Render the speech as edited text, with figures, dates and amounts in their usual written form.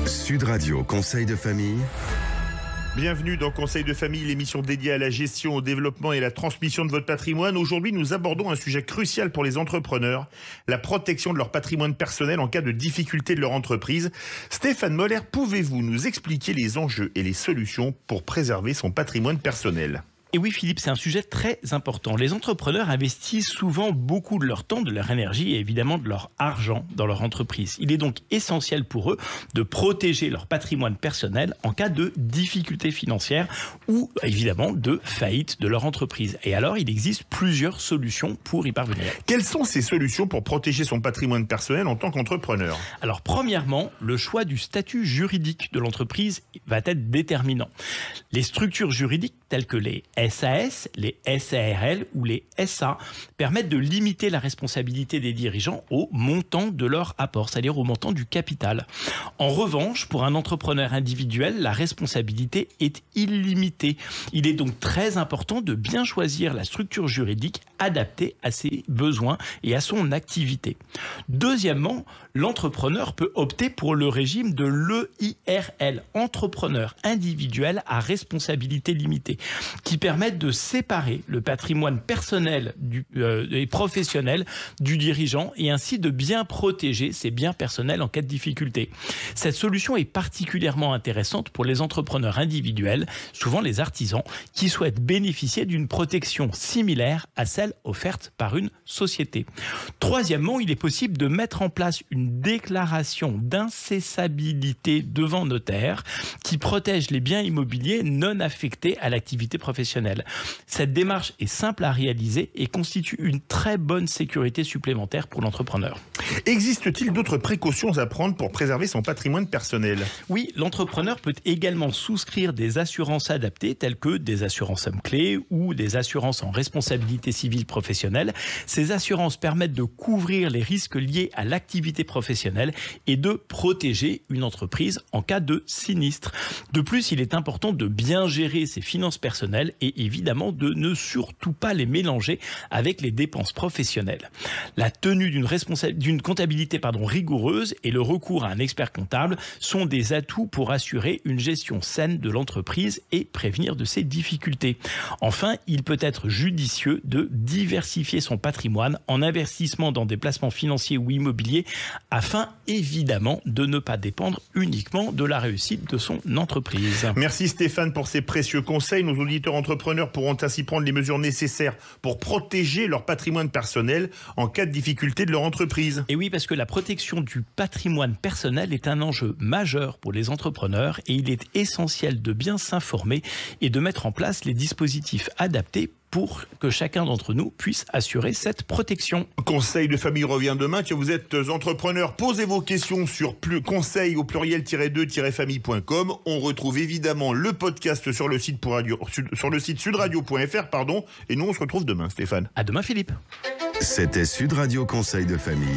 Sud Radio Conseil de famille. Bienvenue dans Conseil de famille, l'émission dédiée à la gestion, au développement et à la transmission de votre patrimoine. Aujourd'hui, nous abordons un sujet crucial pour les entrepreneurs, la protection de leur patrimoine personnel en cas de difficulté de leur entreprise. Stéphane Moller, pouvez-vous nous expliquer les enjeux et les solutions pour préserver son patrimoine personnel ? Et oui Philippe, c'est un sujet très important. Les entrepreneurs investissent souvent beaucoup de leur temps, de leur énergie et évidemment de leur argent dans leur entreprise. Il est donc essentiel pour eux de protéger leur patrimoine personnel en cas de difficultés financières ou évidemment de faillite de leur entreprise. Et alors, il existe plusieurs solutions pour y parvenir. Quelles sont ces solutions pour protéger son patrimoine personnel en tant qu'entrepreneur ? Alors premièrement, le choix du statut juridique de l'entreprise va être déterminant. Les structures juridiques telles que les SAS, les SARL ou les SA permettent de limiter la responsabilité des dirigeants au montant de leur apport, c'est-à-dire au montant du capital. En revanche, pour un entrepreneur individuel, la responsabilité est illimitée. Il est donc très important de bien choisir la structure juridique adaptée à ses besoins et à son activité. Deuxièmement, l'entrepreneur peut opter pour le régime de l'EIRL, entrepreneur individuel à responsabilité limitée, qui permettent de séparer le patrimoine personnel et professionnel du dirigeant et ainsi de bien protéger ses biens personnels en cas de difficulté. Cette solution est particulièrement intéressante pour les entrepreneurs individuels, souvent les artisans, qui souhaitent bénéficier d'une protection similaire à celle offerte par une société. Troisièmement, il est possible de mettre en place une déclaration d'incessabilité devant notaire qui protège les biens immobiliers non affectés à l'activité professionnelle. Cette démarche est simple à réaliser et constitue une très bonne sécurité supplémentaire pour l'entrepreneur. Existe-t-il d'autres précautions à prendre pour préserver son patrimoine personnel ? Oui, l'entrepreneur peut également souscrire des assurances adaptées telles que des assurances sommes clés ou des assurances en responsabilité civile professionnelle. Ces assurances permettent de couvrir les risques liés à l'activité professionnelle et de protéger une entreprise en cas de sinistre. De plus, il est important de bien gérer ses finances personnelles et évidemment de ne surtout pas les mélanger avec les dépenses professionnelles. La tenue d'une comptabilité rigoureuse et le recours à un expert comptable sont des atouts pour assurer une gestion saine de l'entreprise et prévenir de ses difficultés. Enfin, il peut être judicieux de diversifier son patrimoine en investissement dans des placements financiers ou immobiliers afin évidemment de ne pas dépendre uniquement de la réussite de son entreprise. Merci Stéphane pour ces précieux conseils. Nos auditeurs entrepreneurs pourront ainsi prendre les mesures nécessaires pour protéger leur patrimoine personnel en cas de difficulté de leur entreprise. Et oui, parce que la protection du patrimoine personnel est un enjeu majeur pour les entrepreneurs et il est essentiel de bien s'informer et de mettre en place les dispositifs adaptés pour que chacun d'entre nous puisse assurer cette protection. Conseil de famille revient demain. Que vous êtes entrepreneur, posez vos questions sur conseil au pluriel-2-famille.com. On retrouve évidemment le podcast sur le site sudradio.fr, et nous on se retrouve demain, Stéphane. À demain Philippe. C'était Sud Radio Conseil de famille.